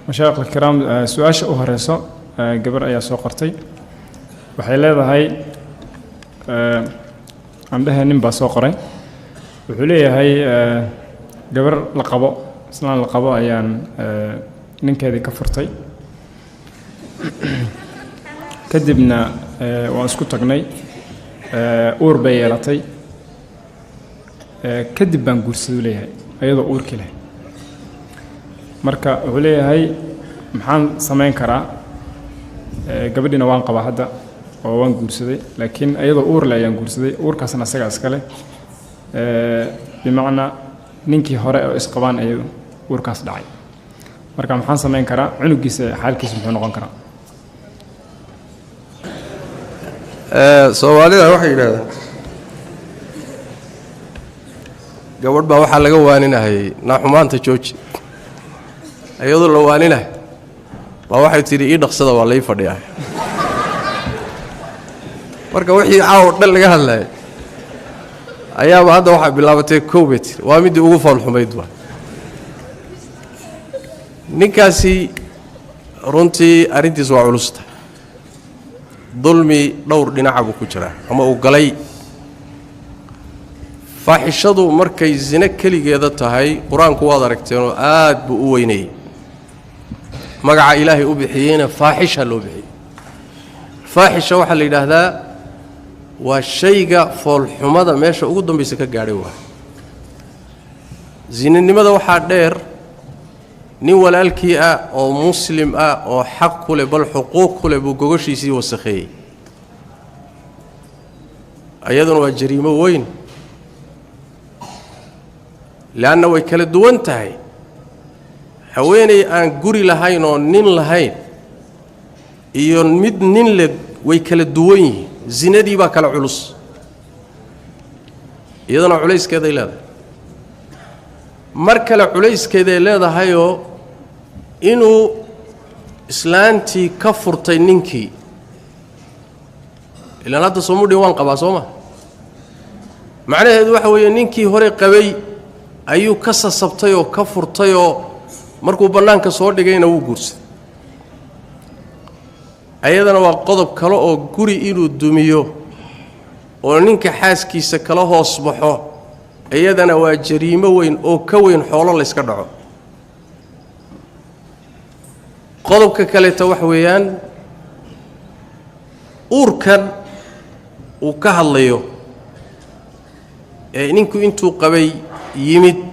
مشايخ الكرام سؤال أهرسو قبل أي سوق قرتي وحيل هاي عندها نبى سوقري وحليه هاي قبل لقبة سنان لقبة أيان نك هذه كفرتي كدبنا وأسكت تقني أور بيالتي كدب بنقول سدوليه أيضا أور كله مركا عليه هاي محن سمين كرا قبل نوان قبا هذا وان قرصدي لكن أيضا أور لا ينقرصدي أور كسنة سجاس كله بمعنى نينكي هراء إسقبان أيضا أور كاس داعي مركا محن سمين كرا عنو جيس حال كيس محن نقان كرا سؤالي ده واحد هذا قبل بقى واحد لقوا وانينا هي نحمان تجوج أيضا لو وانينا واحد تري إيه نقصده ولا يفرد marka wixii caaw dhan laga hadlay ayaa hadda waxa bilaabatay covid waa mid ugu fool xumayd waa ninkaasi runtii arintiis waa culusta dulmi dhowr dhinac ku jira ama uu galay faaxishadu markay zina kaligeeda tahay quraanku waad aragteen oo aad buu u weynay magaca ilaahay u bixiyeen faaxisha loo bixiyay faaxisha waxa la yiraahdaa waa shayga fool xumada meesha ugu dambaysa ka gaaray waa zinanimada waxa dheer nin walaalkii ah oo muslim ah oo xaq ku leh bal xuquuq ku leh buu gogoshiisii wasakhay ayaduna waa jariimo weyn laana way kala duwan tahay haweenay aan guri lahayn oo nin lahayn iyo mid nin leh way kala duwan yihiin zinadii baa kala culus iyadana culayskeeda ay leedahay mar kale culayskeeda ay leedahay oo inuu islaantii ka furtay ninkii ilaa hadda soo mudhin waan qabaa Soomaa macnaheedu waxa weeye ninkii hore qabay ayuu ka sasabtay oo ka furtay oo markuu banaanka soo dhigayna uu guursaday ayadana waa qodob kale oo guri inuu dumiyo oo ninka xaaskiisa kala hoos baxo ayadana waa jariimo weyn oo ka weyn xoolo la iska dhaco qodobka kale ta wax weeyaan uurkan uu ka hadlayo ninku intuu qabay yimid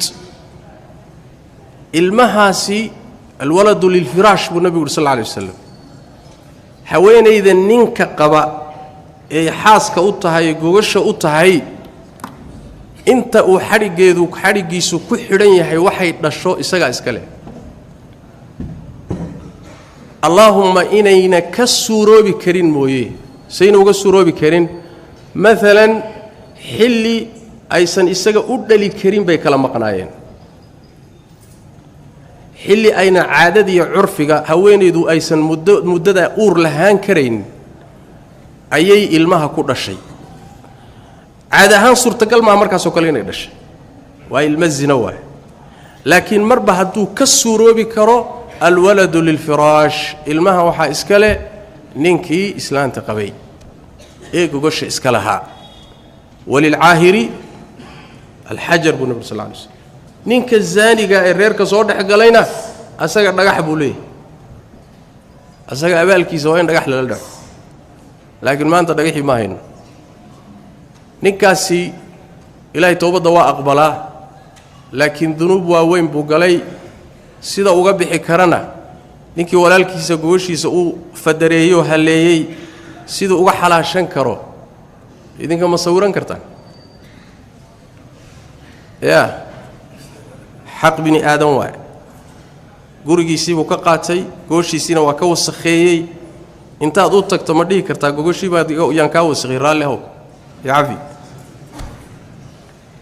ilmahaasi alwaladu lilfiraash bu nabiga sallallahu alayhi wasallam haweenayda ninka qaba ee xaaska u tahay gogasha u tahay inta uu xarigiisu ku xidhan yahay waxay dhasho isaga iska leh Allahumma inayna ka suuroobi karin mooyee sayna uga suuroobi karin maalan xilli aysan isaga u dhali karin bay kala maqnaayeen xilli ayna caadada iyo curfiga haweenaydu aysan muddada uur lahaan karayn ayay ilmaha ku dhashay caad ahaan suurtagal ma markaas oo kale inay dhashay waa ilma zina waa laakiin marba hadduu ka suuroobi karo alwaladu lilfiraash ilmaha waxa iska leh ninkii islaanta qabay ee gogosha iska lahaa walilcaahiri alxajar bu nabi sallallahu alayhi wasallam ninka zaaniga ee reerka soo dhaxgalayna asaga dhagax buu leeyahay asaga abaalkiisa waa in dhagax la dhaco laakiin maanta dhagaxi ma hayno ninkaasi ilaahay toobada waa aqbalaa laakiin dunuub waa weyn buu galay sida uga bixi karana ninkii walaalkiisa gogoshiisa uu fadareeyo haleeyay sida uga xalaashan karo idinka ma sawiran kartaan yaa حق بني آدم واي gurigiisii buu ka qaatay gooshiisina waa ka wasakheeyay inta aad u tagto ma dhigi kartaa gogoshii baad yaan ka wasakhay raaleho yaafi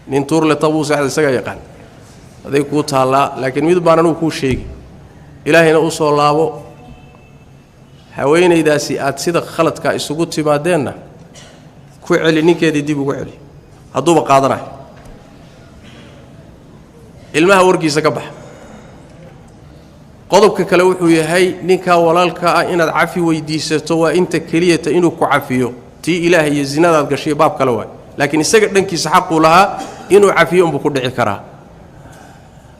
nin tuur la tabu saxda isaga yaqaan aday ku taala laakiin mid baanan uu ku sheegi ilaahina uu soo laabo haweenaydaasi aad sida khaladka isugu timaadeenna ku celi ninkeedii dib ugu celi hadduu qaadanayo ilmaha warkiisa ka bax qodobka kale wuxuu yahay ninka walaalka ah inaad cafi weydiisato waa inta keliyata inuu ku cafiyo tii ilaahay iyo zinadaad gashay baab kale waay laakiin isaga dhankiisa xaq u lahaa inuu cafiyo umbu ku dhici karaa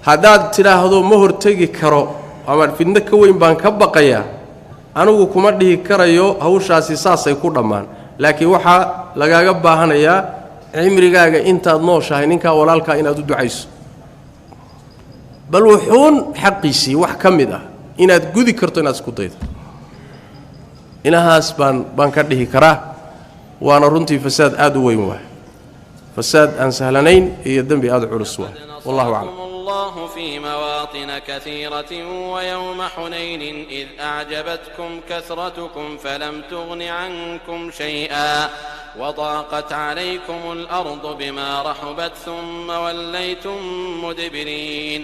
haddaad tidhaahdo ma hortegi karo ama fidna ka weyn baan ka baqayaa anigu kuma dhihi karayo hawshaasi saasay ku dhammaan laakiin waxaa lagaaga baahanayaa cimrigaaga intaad nooshahay ninka walaalka inaad u ducayso bal wuxuun xaqiisii wax ka mid ah inaad gudi karto inaad isku daydo inahaas baan ka dhihi karaa waana runtii fasaad aad u weyn waay fasaad aan sahlanayn iyo dembi aad u culus waay wallahu aclam الله في مواطن كثيرة ويوم حنين إذ أعجبتكم كثرتكم فلم تغن عنكم شيئا وضاقت عليكم الأرض بما رحبت ثم وليتم مدبرين